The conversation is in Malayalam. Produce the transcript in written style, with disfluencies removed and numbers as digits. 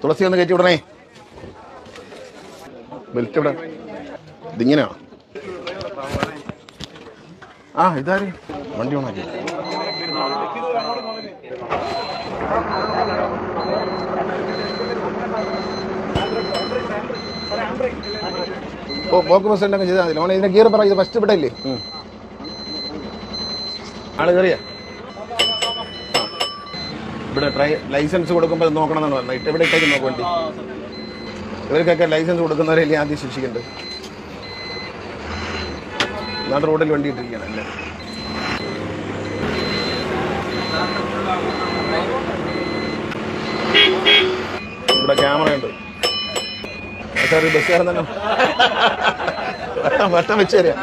തുളസി ഒന്ന് കയറ്റി വിടണേ. ബെൽറ്റ് ഇവിടെ ഇതിങ്ങനെയാണോ? ആ ഇതാര് വണ്ടി ഓണാക്കി. ഓ പോക്ക് ബസ് ഉണ്ടെങ്കിൽ ചെയ്താൽ മതി. ഓണ ഇതിന്റെ ഗിയർ പറ. ഇത് ഫസ്റ്റ് ഇവിടെ ഇല്ലേ? ആള് കയറിയ ഇവിടെ ലൈസൻസ് കൊടുക്കുമ്പോൾ നോക്കണമെന്നാണ് പറഞ്ഞത്. ഇവിടെ ഇട്ടേക്ക് നോക്ക് വണ്ടി. ഇവർക്കൊക്കെ ലൈസൻസ് കൊടുക്കുന്നവരല്ലേ ആദ്യം ശിക്ഷിക്കേണ്ടത്. നാട് റോഡിൽ വണ്ടി ഇട്ടിരിക്കുകയാണ് അല്ലേ? ഇവിടെ ക്യാമറ ഉണ്ട്. സാർ ബസ്സുകാരൻ തന്നെ വട്ടം വെച്ച് തരാം.